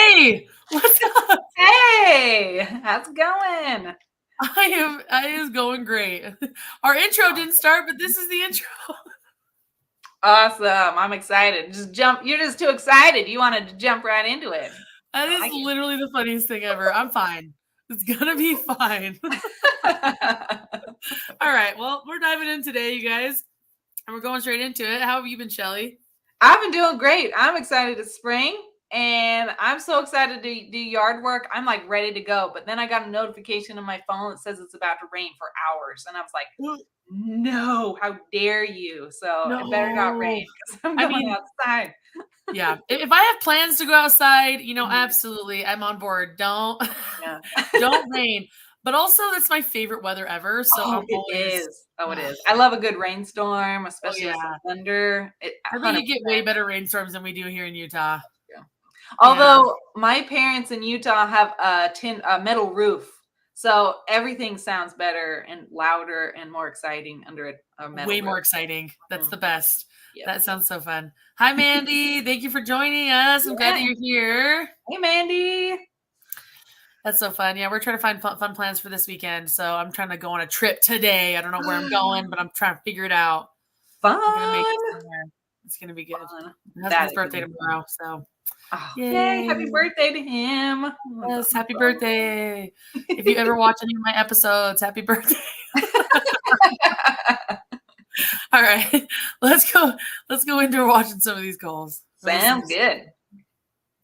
Hey, what's up? Hey, how's it going? I is going great. Our intro didn't start, but this is the intro. Awesome. I'm excited. Just jump. You're just too excited. You wanted to jump right into it. That is like it. literally the funniest thing ever. I'm fine. It's gonna be fine. All right. Well, we're diving in today, you guys, and we're going straight into it. How have you been, Shelly? I've been doing great. I'm excited it's spring, and I'm so excited to do yard work. I'm like ready to go. But then I got a notification on my phone that says it's about to rain for hours, and I was like, "No, how dare you!" So it better not rain because I'm going outside. Yeah. If I have plans to go outside, absolutely, I'm on board. Don't rain. But also, that's my favorite weather ever. So it is. It is. I love a good rainstorm, especially with some thunder. I think you get way better rainstorms than we do here in Utah. Yeah. Although my parents in Utah have a metal roof, so everything sounds better and louder and more exciting under a metal Way roof. More exciting. That's the best. Yep. That sounds so fun. Hi, Mandy. Thank you for joining us. I'm glad that you're here. Hey, Mandy. That's so fun. Yeah, we're trying to find fun plans for this weekend. So I'm trying to go on a trip today. I don't know where I'm going, but I'm trying to figure it out. Fun. I'm gonna make it somewhere. It's gonna be good. My husband's birthday tomorrow, so yay! Happy birthday to him. Yes, happy birthday. If you ever watch any of my episodes, happy birthday. All right, let's go into watching some of these calls. Sounds good.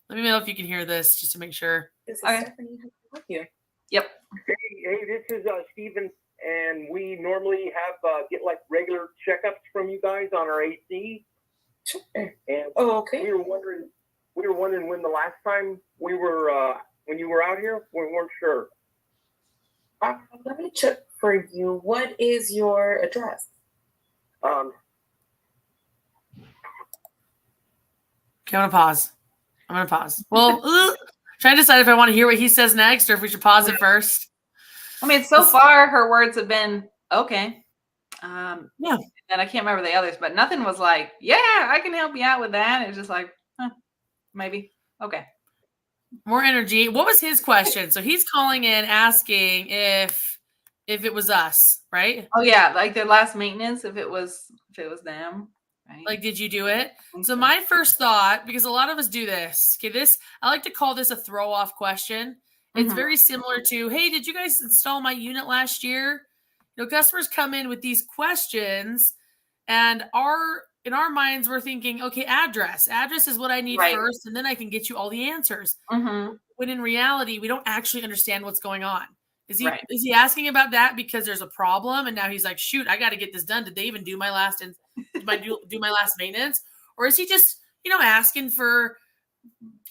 Let me know if you can hear this, just to make sure. This is Stephanie. Help you. Yep. Hey, this is Steven, and we normally have get like regular checkups from you guys on our AC. And okay. We were wondering when the last time we were when you were out here. We weren't sure. Let me check for you. What is your address? Okay, I'm gonna pause. Well, trying to decide if I want to hear what he says next or if we should pause it first. I mean, so far her words have been okay. Yeah. And I can't remember the others, but nothing was like, yeah, I can help you out with that. It was just like, maybe. Okay. More energy. What was his question? So he's calling in asking if it was us, right? Oh yeah, like their last maintenance, if it was them. Right. Like, did you do it? So my first thought, because a lot of us do this, I like to call this a throw off question. It's very similar to, hey, did you guys install my unit last year? Customers come in with these questions, and in our minds, we're thinking, okay, address is what I need first, and then I can get you all the answers. When in reality, we don't actually understand what's going on. Is he asking about that because there's a problem, and now he's like, shoot, I got to get this done. Did they even do my last do my last maintenance? Or is he just, asking for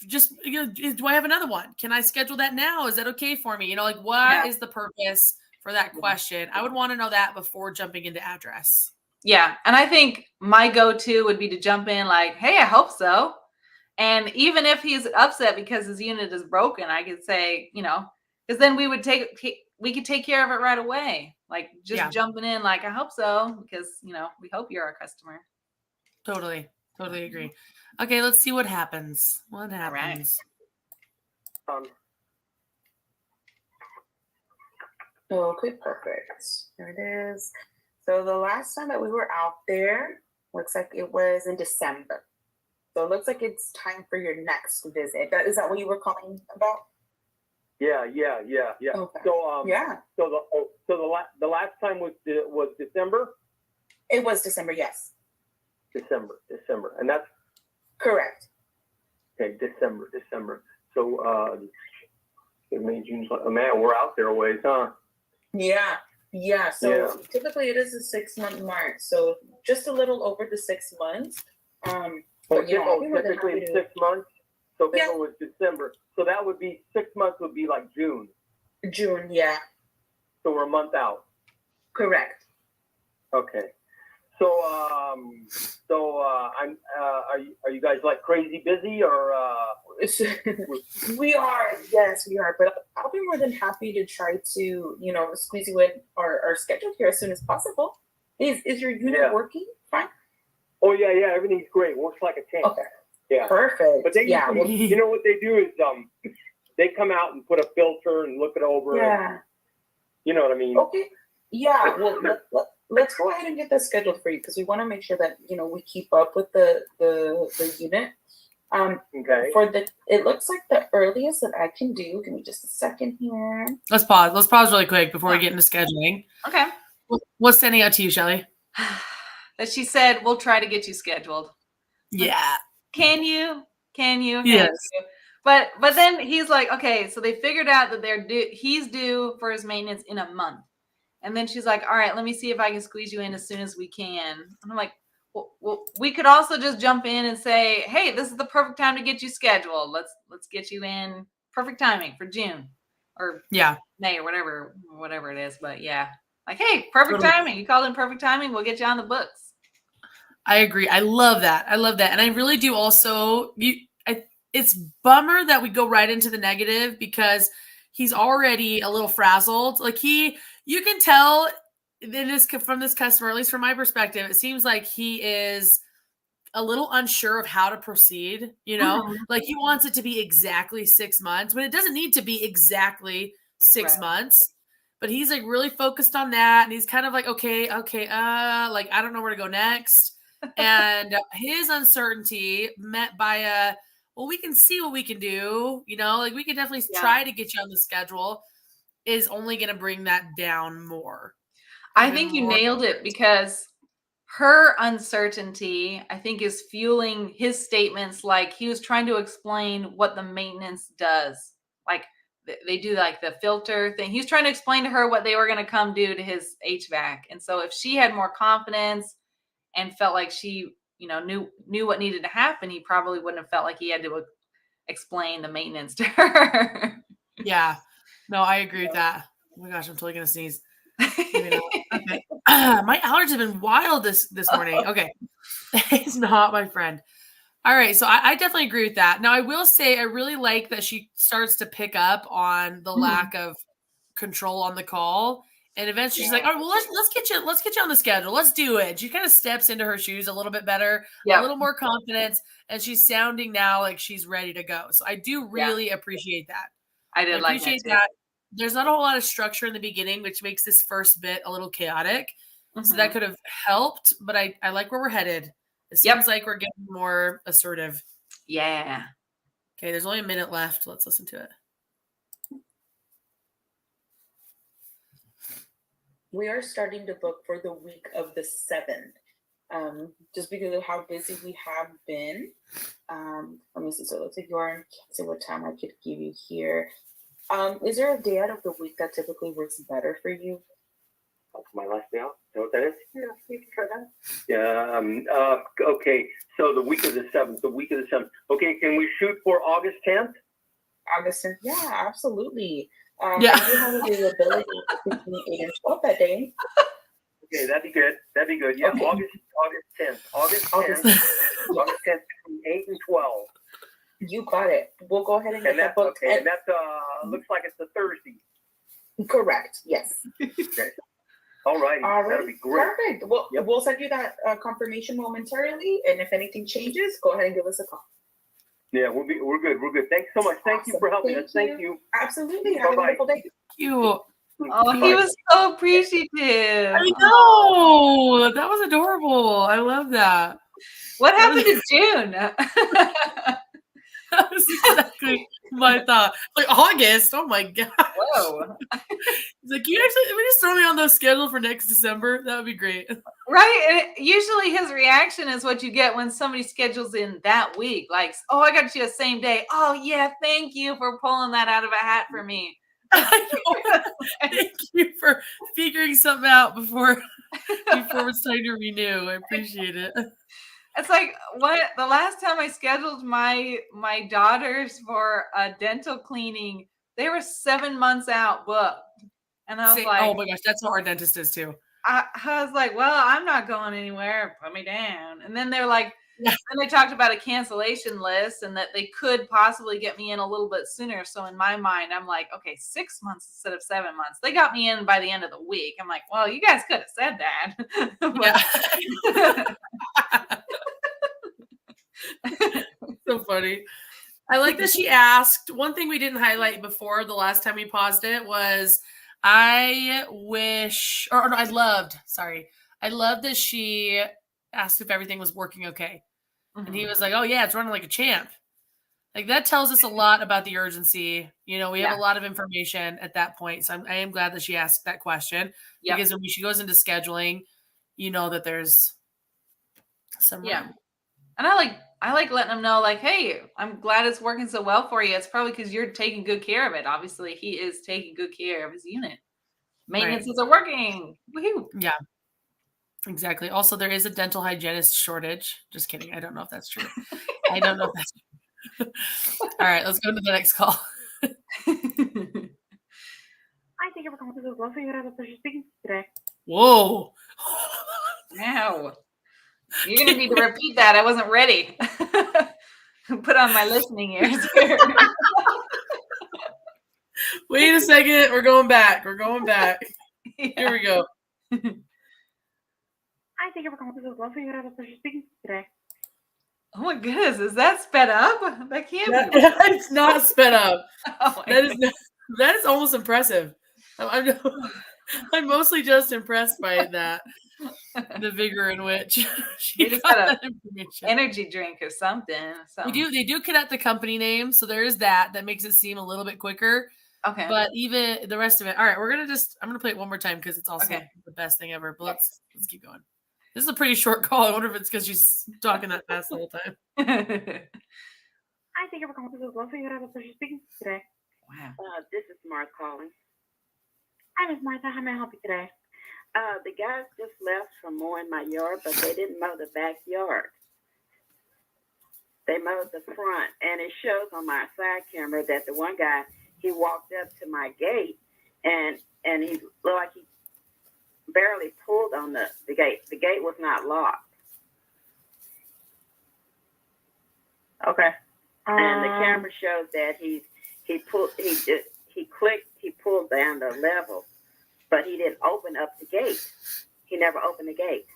just, do I have another one? Can I schedule that now? Is that okay for me? What is the purpose for that question? I would want to know that before jumping into address. Yeah. And I think my go-to would be to jump in like, hey, I hope so. And even if he's upset because his unit is broken, I could say, because then we could take care of it right away. Like just jumping in like, I hope so, because, we hope you're our customer. Totally agree. Okay, let's see what happens. What happens? Right. Okay, perfect. There it is. So the last time that we were out there, looks like it was in December. So it looks like it's time for your next visit. Is that what you were calling about? Yeah. Okay. So So the last time was December. It was December, yes. December, and that's correct. Okay, December. So May, June, man, we're out there a ways, huh? Yeah. So typically it is a 6-month mark. So just a little over the 6 months. Typically 6 months. So if it was December, so that would be 6 months. Would be like June. June, yeah. So we're a month out. Correct. Okay. So are you guys like crazy busy or? We are, yes, we are. But I'll be more than happy to try to, squeeze you in our schedule here as soon as possible. Is your unit working fine? Oh yeah, everything's great. Works like a champ. Okay. Yeah. Perfect. But they yeah. usually, you know what they do is they come out and put a filter and look it over. Yeah. And, you know what I mean? Okay. Yeah. Well, let's go ahead and get that scheduled for you because we want to make sure that we keep up with the unit. Okay. It looks like the earliest that I can do. Give me just a second here. Let's pause. Let's pause really quick before we get into scheduling. Okay. What's standing out to you, Shelly? That she said, we'll try to get you scheduled. Yeah. Can you? Can you? Yes. You? But then he's like, okay, so they figured out that he's due for his maintenance in a month. And then she's like, all right, let me see if I can squeeze you in as soon as we can. And I'm like, well, we could also just jump in and say, hey, this is the perfect time to get you scheduled. Let's get you in. Perfect timing for June or May or whatever it is. But yeah, like, hey, perfect timing. You called in perfect timing. We'll get you on the books. I agree. I love that. And I really do also, it's bummer that we go right into the negative because he's already a little frazzled. Like you can tell from this customer, at least from my perspective, it seems like he is a little unsure of how to proceed, like he wants it to be exactly 6 months, but it doesn't need to be exactly 6 months. But he's like really focused on that. And he's kind of like, okay. Like, I don't know where to go next. And his uncertainty met by well, we can see what we can do, like we can definitely try to get you on the schedule is only going to bring that down more. I think you nailed it because her uncertainty, I think, is fueling his statements. Like he was trying to explain what the maintenance does. Like they do like the filter thing. He was trying to explain to her what they were going to come do to his HVAC. And so if she had more confidence and felt like she, knew what needed to happen, he probably wouldn't have felt like he had to explain the maintenance to her. Yeah. No, I agree with that. Oh my gosh, I'm totally going to sneeze. Okay. My allergies have been wild this morning. Okay. It's not my friend. All right. So I definitely agree with that. Now I will say I really like that she starts to pick up on the lack of control on the call. And eventually she's like, all right, well, let's get you on the schedule. Let's do it. She kind of steps into her shoes a little bit better, a little more confidence. And she's sounding now like she's ready to go. So I do really appreciate that. I did like that. There's not a whole lot of structure in the beginning, which makes this first bit a little chaotic. So that could have helped, but I like where we're headed. It seems like we're getting more assertive. Yeah. Okay, there's only a minute left. Let's listen to it. We are starting to book for the week of the 7th. Just because of how busy we have been. Let me see. So let's see what time I could give you here. Is there a day out of the week that typically works better for you? My last day out? Is that what that is? Yeah, you can try that. Yeah. Okay. So the week of the 7th. Okay. Can we shoot for August 10th? August 10th. Yeah, absolutely. Yeah. I do have availability between 8 and 12 that day. Okay, that'd be good. Yeah, Okay. August 10th. August 10th between 8 and 12. You got it. We'll go ahead and get that booked. Okay, and that looks like it's a Thursday. Correct. Yes. Okay. All right. That'll be great. Perfect. We'll send you that confirmation momentarily, and if anything changes, go ahead and give us a call. Yeah, we're good. Thanks so much. Thank you for helping us. Thank you. Absolutely. Have a wonderful day. Thank you. Oh, he was so appreciative. I know. That was adorable. I love that. What happened to June? That was exactly my thought. Like August. Oh my god. Whoa. He's like, you just throw me on the schedule for next December? That would be great. Right. And usually his reaction is what you get when somebody schedules in that week. Like, oh, I got you the same day. Oh yeah, thank you for pulling that out of a hat for me. I know. Thank you for figuring something out before it's time to renew. I appreciate it. It's like the last time I scheduled my daughters for a dental cleaning, they were 7 months out booked. And I was like, oh my gosh, that's what our dentist is too. I was like, well, I'm not going anywhere. Put me down. And then they're like, and they talked about a cancellation list and that they could possibly get me in a little bit sooner. So in my mind, I'm like, okay, 6 months instead of 7 months. They got me in by the end of the week. I'm like, well, you guys could have said that. So funny. I like that she asked. One thing we didn't highlight before the last time we paused it was I loved that she asked if everything was working okay. And he was like, oh, yeah, it's running like a champ. Like that tells us a lot about the urgency. You know, we have a lot of information at that point. So I am glad that she asked that question because when she goes into scheduling, you know that there's some room. And I like letting them know, like, hey, I'm glad it's working so well for you. It's probably because you're taking good care of it. Obviously, he is taking good care of his unit. Maintenances are working. Woohoo! Yeah, exactly. Also, there is a dental hygienist shortage. Just kidding. I don't know if that's true. I don't know if that's true. All right, let's go to the next call. Hi, thank you for calling. This is Lovely. What other person speaking today? Whoa. Wow. You're going to need to repeat that. I wasn't ready. Put on my listening ears here. Wait a second. We're going back. Here we go. Hi, thank you for calling. This is Lovely. What other person speaking today? Oh my goodness, is that sped up? That can't be. It's not sped up. Oh that is almost impressive. I'm mostly just impressed by that. The vigor in which she just got got that information. Energy drink or something. They do cadet the company name, so there is that makes it seem a little bit quicker. Okay. But even the rest of it. All right, I'm gonna play it one more time because it's also the best thing ever. But let's keep going. This is a pretty short call. I wonder if it's because she's talking that fast the whole time. Hi, thank you for calling. This is Lovely. What other person speaking today? Wow. This is Mark calling. Hi, Miss Martha. How may I help you today? The guys just left from mowing my yard, but they didn't mow the backyard. They mowed the front, and it shows on my side camera that the one guy, he walked up to my gate, and he looked like he barely pulled on the gate. The gate was not locked. Okay. And the camera shows that he pulled down the level, but he didn't open up the gate. He never opened the gate.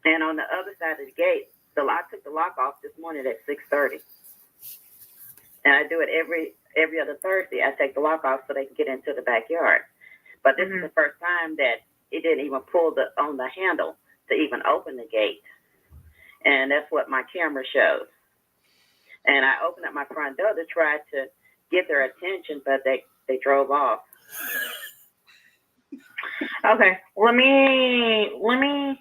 And on the other side of the gate, I took the lock off this morning at 6:30. And I do it every other Thursday. I take the lock off so they can get into the backyard. But this is the first time that it didn't even pull on the handle to even open the gate. And that's what my camera shows. And I opened up my front door to try to get their attention, but they drove off. Okay. Let me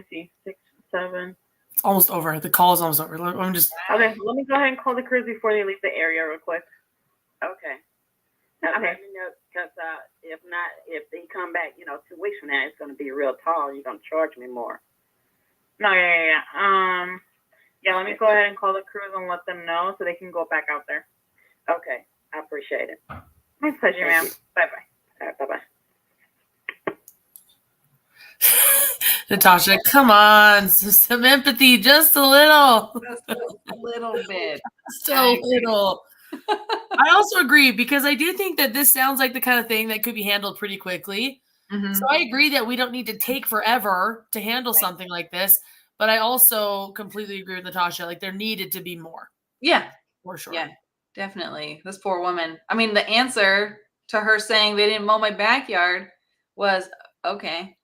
see. 6, 7. It's almost over. The call is almost over. I'm just Okay. Let me go ahead and call the crews before they leave the area real quick. Okay. Now, Okay. let me know, because if they come back, 2 weeks from now, it's going to be real tall. You're going to charge me more. No, yeah. Let me go ahead and call the crews and let them know so they can go back out there. Okay. I appreciate it. My pleasure, Thank ma'am. you. Bye-bye. All right, bye-bye. Natasha, come on, some empathy, just a little. Just a little bit. So little. I also agree because I do think that this sounds like the kind of thing that could be handled pretty quickly. Mm-hmm. So I agree that we don't need to take forever to handle something like this, but I also completely agree with Natasha. Like there needed to be more. Yeah. For sure. Yeah, definitely. This poor woman. I mean, the answer to her saying they didn't mow my backyard was okay.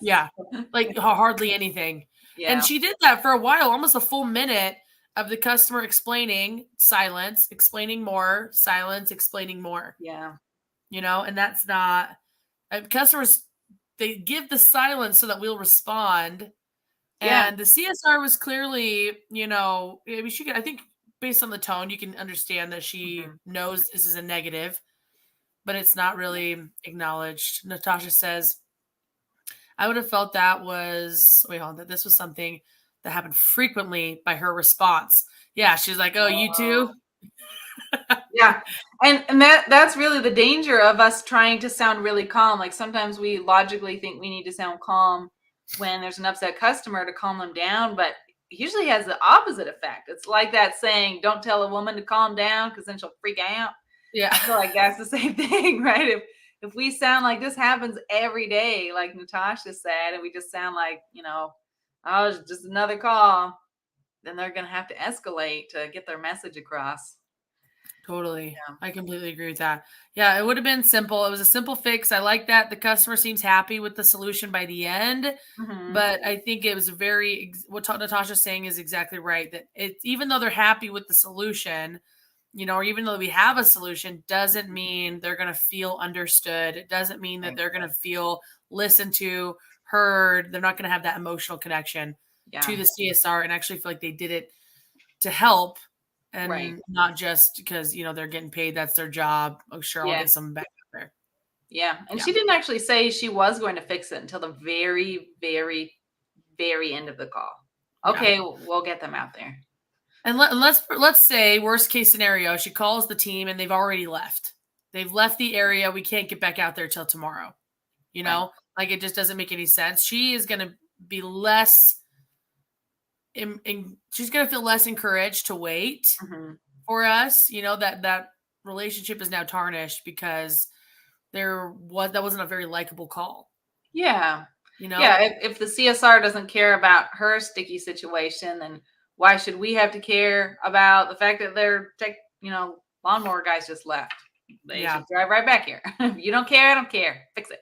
Yeah. Like hardly anything. Yeah. And she did that for a while, almost a full minute of the customer explaining, silence, explaining more, silence, explaining more. Yeah. And that's not customers. They give the silence so that we'll respond. Yeah. And the CSR was clearly, I think based on the tone, you can understand that she knows this is a negative, but it's not really acknowledged. Natasha says, I would have felt that this was something that happened frequently by her response. Yeah. She's like, oh, you too? Yeah. And that's really the danger of us trying to sound really calm. Like sometimes we logically think we need to sound calm when there's an upset customer to calm them down, but it usually has the opposite effect. It's like that saying, don't tell a woman to calm down because then she'll freak out. Yeah. I feel like that's the same thing, right? If we sound like this happens every day, like Natasha said, and we just sound like, oh, it's just another call. then they're going to have to escalate to get their message across. Totally. Yeah. I completely agree with that. Yeah, it would have been simple. It was a simple fix. I like that. The customer seems happy with the solution by the end. Mhm. But I think it was what Natasha's saying is exactly right. That even though they're happy with the solution, or even though we have a solution, doesn't mean they're going to feel understood. It doesn't mean that they're going to feel listened to, heard. They're not going to have that emotional connection to the CSR and actually feel like they did it to help and not just because, they're getting paid. That's their job. Oh, sure. I'll get some back there. Yeah. And she didn't actually say she was going to fix it until the very, very, very end of the call. Okay, we'll get them out there. And let's say worst case scenario, she calls the team and they've already left. They've left the area. We can't get back out there till tomorrow. Like it just doesn't make any sense. She is going to be less. She's going to feel less encouraged to wait for us. That relationship is now tarnished because that wasn't a very likable call. Yeah. If the CSR doesn't care about her sticky situation, then why should we have to care about the fact that their lawnmower guys just left? They should drive right back here. If you don't care, I don't care. Fix it.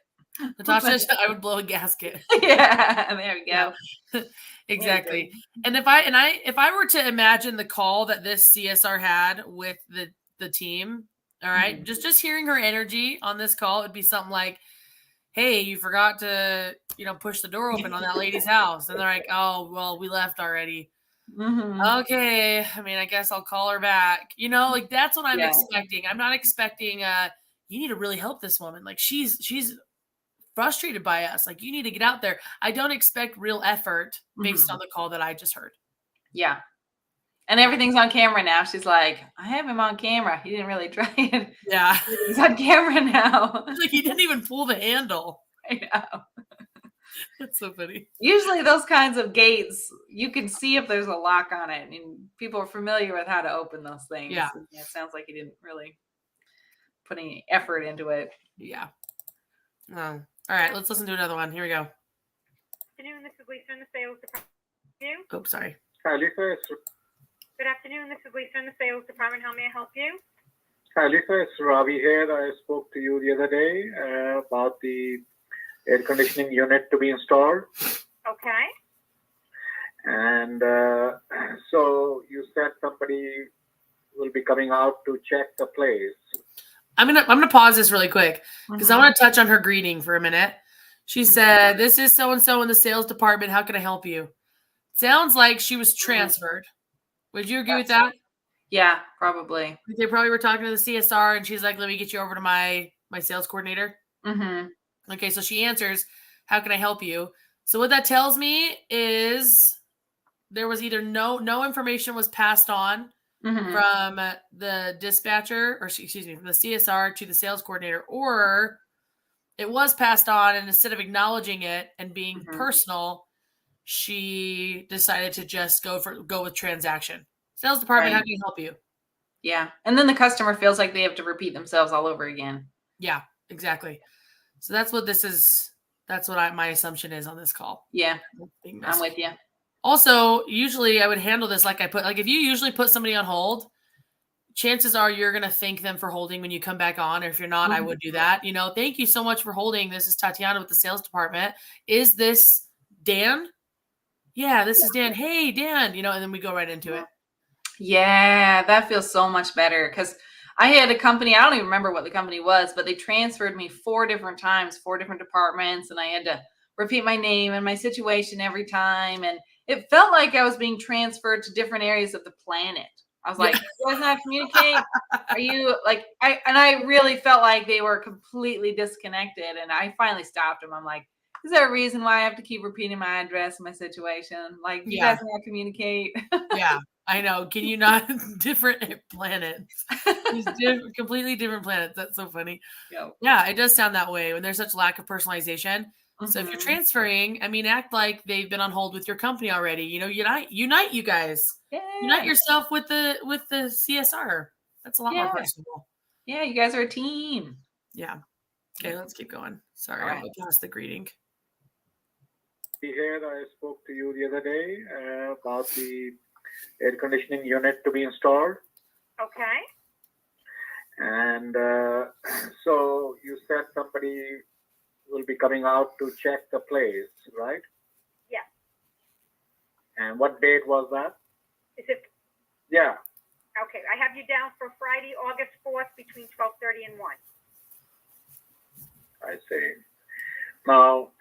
Natasha, I would blow a gasket. Yeah, there we go. Yeah. Exactly. And if I were to imagine the call that this CSR had with the team, all right, just hearing her energy on this call, it'd be something like, hey, you forgot to, push the door open on that lady's house. And they're like, oh, well, we left already. Okay. I mean, I guess I'll call her back. Like that's what I'm expecting. I'm not expecting, you need to really help this woman. Like she's frustrated by us. Like you need to get out there. I don't expect real effort based on the call that I just heard. Yeah. And everything's on camera now. She's like, I have him on camera. He didn't really try it. Yeah. He's on camera now. Like he didn't even pull the handle. I know. That's so funny. Usually those kinds of gates, you can see if there's a lock on it. And people are familiar with how to open those things. Yeah. It sounds like he didn't really put any effort into it. Yeah. Oh. All right. Let's listen to another one. Here we go. Good afternoon. This is Lisa in the sales department. Oh, sorry. Hi, Lisa. Good afternoon. This is Lisa in the sales department. How may I help you? Hi, Lisa. It's Ravi here. I spoke to you the other day about the air conditioning unit to be installed. Okay. And so you said somebody will be coming out to check the place. I'm gonna pause this really quick because I want to touch on her greeting for a minute. She said, "This is so and so in the sales department. How can I help you?" Sounds like she was transferred. Would you agree with that? Yeah, probably. They probably were talking to the CSR, and she's like, "Let me get you over to my sales coordinator." Okay, so she answers, "How can I help you?" So what that tells me is there was either no information was passed on from the dispatcher, or excuse me, from the CSR to the sales coordinator, or it was passed on, and instead of acknowledging it and being personal, she decided to just go with transaction. Sales department, how can I help you? Yeah. And then the customer feels like they have to repeat themselves all over again. Yeah, exactly. So that's what this is. That's what my assumption is on this call. Yeah. I'm with you. Also, usually I would handle this like if you usually put somebody on hold, chances are you're going to thank them for holding when you come back on. Or if you're not, I would do that. Thank you so much for holding. This is Tatiana with the sales department. Is this Dan? Yeah, this is Dan. Hey, Dan, and then we go right into it. Yeah, that feels so much better because I had a company, I don't even remember what the company was, but they transferred me 4 different times, 4 different departments, and I had to repeat my name and my situation every time. And it felt like I was being transferred to different areas of the planet. I was like, you guys not communicate? Are you I really felt like they were completely disconnected. And I finally stopped them. I'm like, is there a reason why I have to keep repeating my address and my situation? Like, you guys not communicate? Yeah, I know. Can you not? Different planets. Completely different planets. That's so funny. Yep. Yeah, it does sound that way when there's such lack of personalization. So if you're transferring, act like they've been on hold with your company already. Unite you guys. Yeah. Unite yourself with the CSR. That's a lot more personal. Yeah, you guys are a team. Yeah. Okay, let's keep going. Sorry, All right. I lost the greeting. Here, I spoke to you the other day about the air conditioning unit to be installed. Okay. And so you said somebody will be coming out to check the place, right? Yeah. And what date was that? Is it Yeah, okay? I have you down for Friday, August 4th, between 12:30 and 1. I see. Now,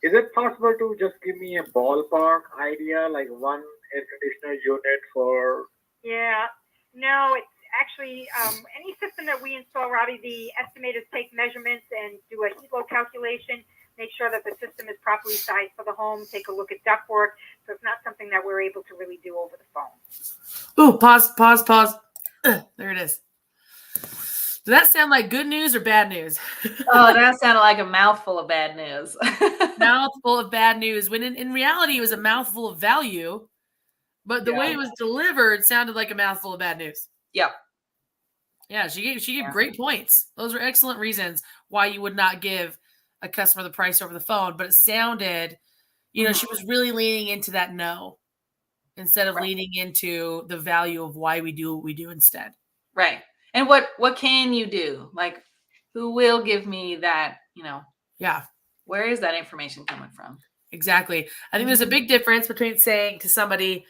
is it possible to just give me a ballpark idea, like one air conditioner unit for? Yeah. No, it's actually any system that we install, Robbie, the estimators take measurements and do a heat load calculation, make sure that the system is properly sized for the home, take a look at ductwork. So it's not something that we're able to really do over the phone. Ooh, pause. There it is. Does that sound like good news or bad news? Oh, that sounded like a mouthful of bad news. Mouthful of bad news, when in reality it was a mouthful of value, but the way it was delivered sounded like a mouthful of bad news. Yep. Yeah, she gave great points. Those are excellent reasons why you would not give a customer the price over the phone, but it sounded, she was really leaning into that no instead of leaning into the value of why we do what we do instead. Right. And what can you do? Like, who will give me that, Yeah. Where is that information coming from? Exactly. I think there's a big difference between saying to somebody,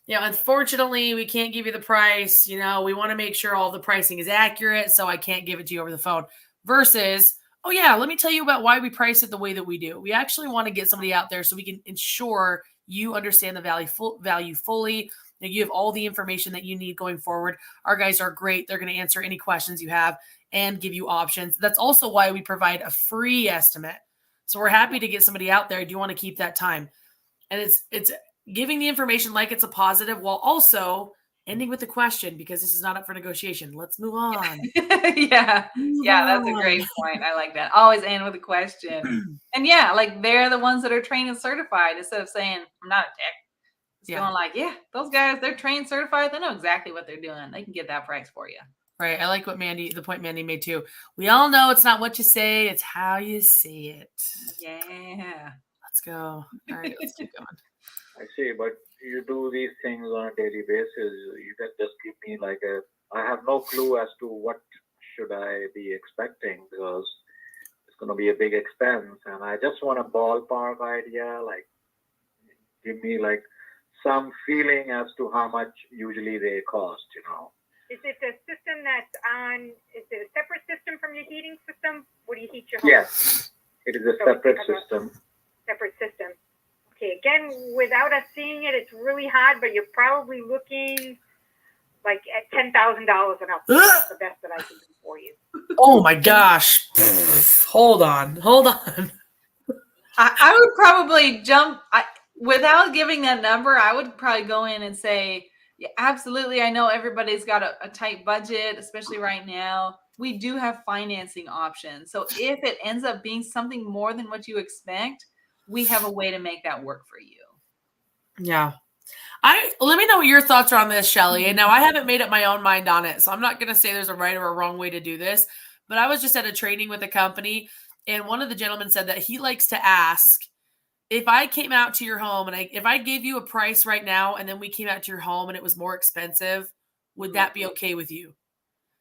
unfortunately, we can't give you the price. We want to make sure all the pricing is accurate, so I can't give it to you over the phone. Versus, oh yeah, let me tell you about why we price it the way that we do. We actually want to get somebody out there so we can ensure you understand the value fully. You have all the information that you need going forward. Our guys are great. They're going to answer any questions you have and give you options. That's also why we provide a free estimate. So we're happy to get somebody out there. Do you want to keep that time? And it's giving the information like it's a positive while also ending with a question, because this is not up for negotiation. Let's move on. Yeah, that's a great point. I like that. Always end with a question. And like they're the ones that are trained and certified instead of saying, I'm not a tech. It's going like, those guys, they're trained, certified. They know exactly what they're doing. They can get that price for you. Right. I like the point Mandy made too. We all know it's not what you say, it's how you say it. Yeah. Let's go. All right, let's keep going. I see, but you do these things on a daily basis. You can just give me I have no clue as to what should I be expecting, because it's going to be a big expense. And I just want a ballpark idea, give me some feeling as to how much usually they cost, Is it a system that's on? Is it a separate system from your heating system? What do you heat your home? Yes, it is a separate system. Separate system. Okay. Again, without us seeing it, it's really hard. But you're probably looking like at $10,000 and up. That's the best that I can do for you. Oh my gosh! Hold on. I would probably jump. Without giving that number, I would probably go in and say, yeah, absolutely. I know everybody's got a tight budget, especially right now. We do have financing options. So if it ends up being something more than what you expect, we have a way to make that work for you. Yeah. Let me know what your thoughts are on this, Shelly. And now I haven't made up my own mind on it, so I'm not going to say there's a right or a wrong way to do this. But I was just at a training with a company, and one of the gentlemen said that he likes to ask, if I came out to your home and if I gave you a price right now and then we came out to your home and it was more expensive, would that be okay with you?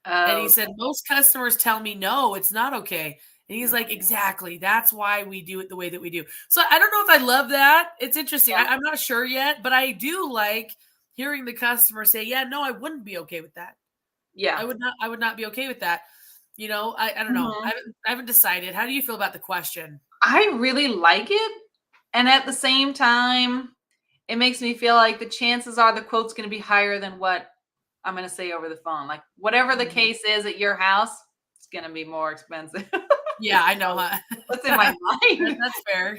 And he said, most customers tell me, no, it's not okay. And he's like, exactly. That's why we do it the way that we do. So I don't know if I love that. It's interesting. I'm not sure yet, but I do like hearing the customer say, yeah, no, I wouldn't be okay with that. Yeah. I would not be okay with that. I don't know. I haven't decided. How do you feel about the question? I really like it. And at the same time, it makes me feel like the chances are the quote's going to be higher than what I'm going to say over the phone. Like whatever the case is at your house, it's going to be more expensive. Yeah, I know. What's in my mind? That's fair.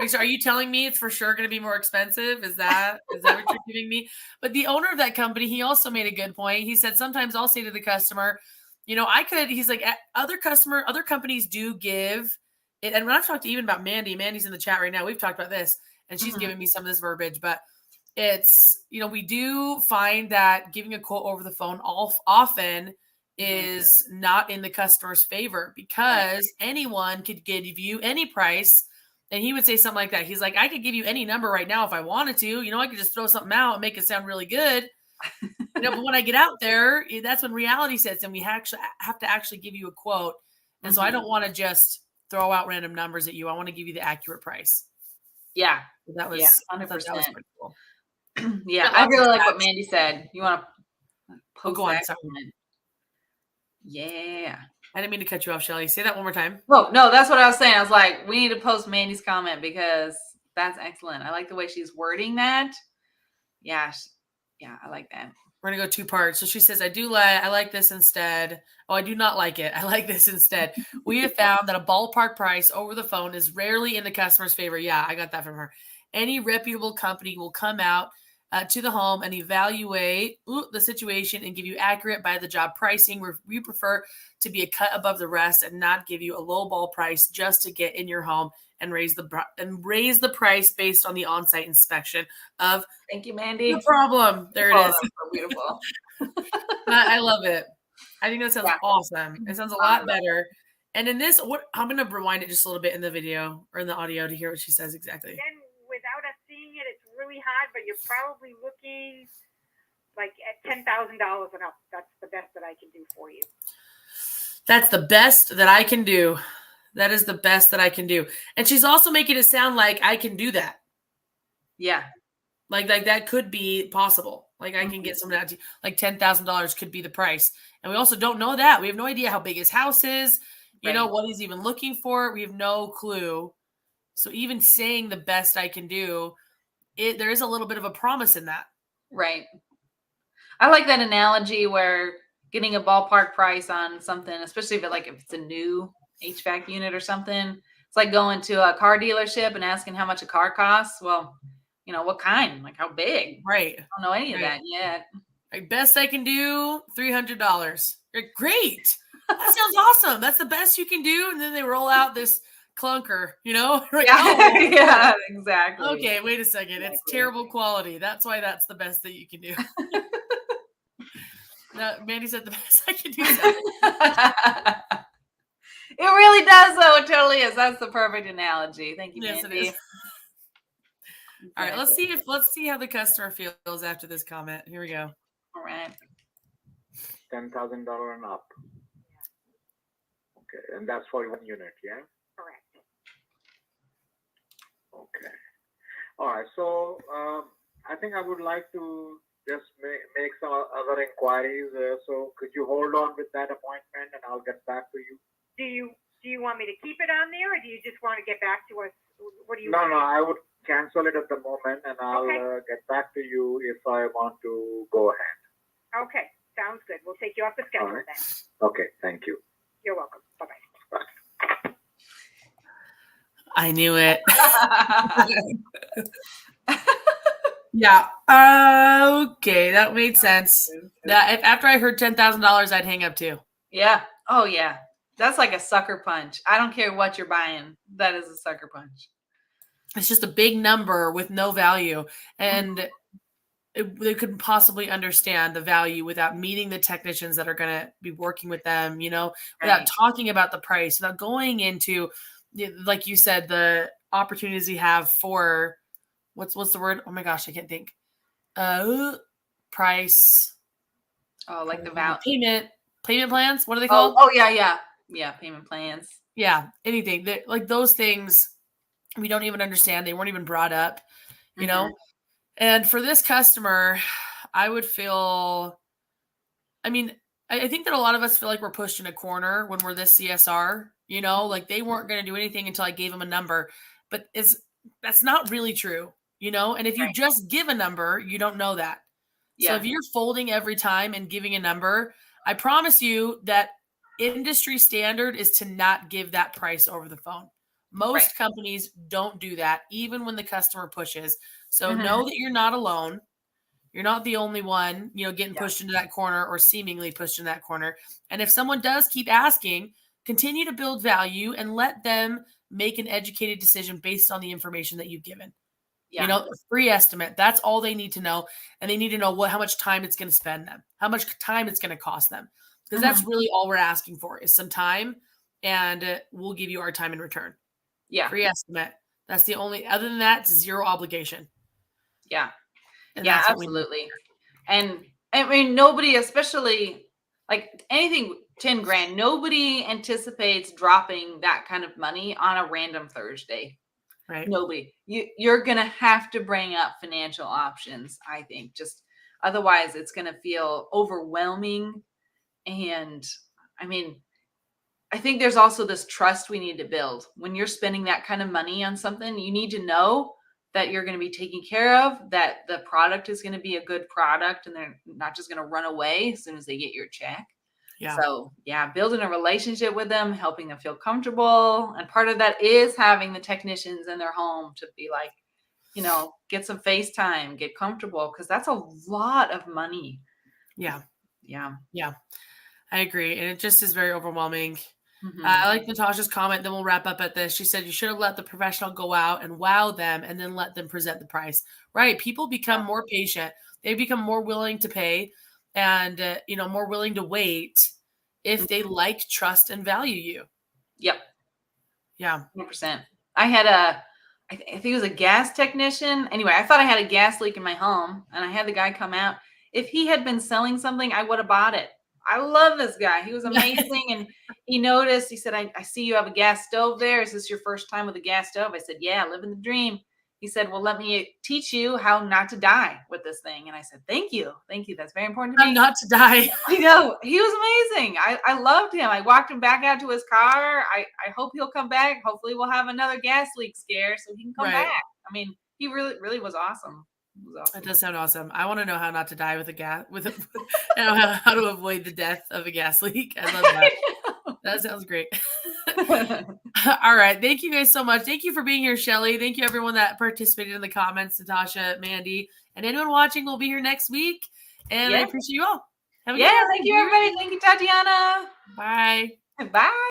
So are you telling me it's for sure going to be more expensive? Is that what you're giving me? But the owner of that company, he also made a good point. He said, sometimes I'll say to the customer, he's like, other companies do give it. And when I've talked to even about Mandy's in the chat right now, we've talked about this and she's giving me some of this verbiage, but it's, we do find that giving a quote over the phone often is not in the customer's favor, because anyone could give you any price And he would say something like that. He's like, I could give you any number right now if I wanted to. I could just throw something out and make it sound really good. But when I get out there, that's when reality sets in. We have to actually give you a quote. And so I don't want to just throw out random numbers at you. I want to give you the accurate price. Yeah. That was 100%. That was pretty cool. Yeah, I really like what Mandy said. You want to post go on, that sorry. comment? Yeah. I didn't mean to cut you off, Shelly. Say that one more time. No, that's what I was saying. I was like, we need to post Mandy's comment because that's excellent. I like the way she's wording that. Yeah, I like that. We're gonna go 2 parts. So she says, I like this instead. Oh, I do not like it. I like this instead. We have found that a ballpark price over the phone is rarely in the customer's favor. Yeah, I got that from her. Any reputable company will come out to the home and evaluate the situation and give you accurate by the job pricing. We prefer to be a cut above the rest and not give you a low ball price just to get in your home and raise the price based on the on-site inspection of Thank you, Mandy. the problem. There it is. So beautiful. I love it. I think that sounds awesome. It sounds a lot better. And in this, I'm going to rewind it just a little bit in the video or in the audio to hear what she says exactly. Then without us seeing it, it's really hard, but you're probably looking like at $10,000 and up. That's the best that I can do for you. That's the best that I can do. That is the best that I can do. And she's also making it sound like I can do that. Yeah. Like that could be possible. Like I can get some of that. Like $10,000 could be the price. And we also don't know that. We have no idea how big his house is. You know, what he's even looking for. We have no clue. So even saying the best I can do, there is a little bit of a promise in that. Right. I like that analogy where getting a ballpark price on something, especially if it's a new HVAC unit or something, it's like going to a car dealership and asking how much a car costs. Well, what kind, like how big? Right. I don't know any of that yet. Like best I can do, $300. Great. That sounds awesome. That's the best you can do. And then they roll out this clunker, Like, yeah, yeah, exactly. Okay, wait a second. Exactly. It's terrible quality. That's why that's the best that you can do. Mandy said the best I can do. It really does, though. It totally is. That's the perfect analogy. Thank you, yes, Mandy. It is. All right, let's see how the customer feels after this comment. Here we go. All right. $10,000 and up. Okay, and that's for 1 unit, yeah? Correct. Okay. All right. So I think I would like to just make some other inquiries. So could you hold on with that appointment, and I'll get back to you? Do you want me to keep it on there, or do you just want to get back to us? What do you? No, I would cancel it at the moment, and I'll get back to you if I want to go ahead. Okay, sounds good. We'll take you off the schedule then. Okay, thank you. You're welcome. Bye-bye. I knew it. Yeah. Okay, that made sense. That after I heard $10,000, I'd hang up too. Yeah. Oh yeah. That's like a sucker punch. I don't care what you're buying. That is a sucker punch. It's just a big number with no value, and they couldn't possibly understand the value without meeting the technicians that are going to be working with them. Without talking about the price, without going into, like you said, the opportunities you have for what's the word? Oh my gosh, I can't think. Price. Oh, like the value. Payment plans. What are they called? Oh yeah. Payment plans. Yeah, anything like those things. We don't even understand. They weren't even brought up, you know? And for this customer, I would feel, I think that a lot of us feel like we're pushed in a corner when we're this CSR, like they weren't going to do anything until I gave them a number, but that's not really true, And if you just give a number, you don't know that. Yeah. So if you're folding every time and giving a number, I promise you that industry standard is to not give that price over the phone. Most companies don't do that, even when the customer pushes. So know that you're not alone. You're not the only one, getting pushed into that corner or seemingly pushed in that corner. And if someone does keep asking, continue to build value and let them make an educated decision based on the information that you've given. Yeah. Free estimate. That's all they need to know. And they need to know how much time it's going to spend them, how much time it's going to cost them. Because that's really all we're asking for is some time, and we'll give you our time in return. Yeah. Free estimate. That's the only, other than that, it's zero obligation. Yeah. And Yeah, that's what we need. absolutely. And I mean, nobody, especially like anything 10 grand, nobody anticipates dropping that kind of money on a random Thursday. Right. Nobody. You're going to have to bring up financial options, I think. Just otherwise, it's going to feel overwhelming. And I mean, I think there's also this trust we need to build. When you're spending that kind of money on something, you need to know that you're going to be taken care of, that the product is going to be a good product, and they're not just going to run away as soon as they get your check. Yeah. So yeah, building a relationship with them, helping them feel comfortable. And part of that is having the technicians in their home to be like, you know, get some FaceTime, get comfortable, because that's a lot of money. Yeah. Yeah. Yeah. I agree. And it just is very overwhelming. Mhm. I like Natasha's comment. Then we'll wrap up at this. She said, you should have let the professional go out and wow them and then let them present the price. Right. People become more patient. They become more willing to pay and, more willing to wait if they like, trust, and value you. Yep. Yeah. 100%. I had I think it was a gas technician. Anyway, I thought I had a gas leak in my home and I had the guy come out. If he had been selling something, I would have bought it. I love this guy. He was amazing. And he noticed, he said, I see you have a gas stove there. Is this your first time with a gas stove? I said, yeah, living the dream. He said, well, let me teach you how not to die with this thing. And I said, thank you. Thank you. That's very important to me. Not to die. I know. He was amazing. I loved him. I walked him back out to his car. I hope he'll come back. Hopefully we'll have another gas leak scare so he can come Right. back. I mean, he really, really was awesome. It was awesome. That does sound awesome. I want to know how not to die with a gas, how to avoid the death of a gas leak. I love that. That sounds great. All right. Thank you guys so much. Thank you for being here, Shelly. Thank you, everyone that participated in the comments, Natasha, Mandy, and anyone watching will be here next week. And I appreciate you all. Have a good night. Thank you, everybody. Thank you, Tatiana. Bye. Bye.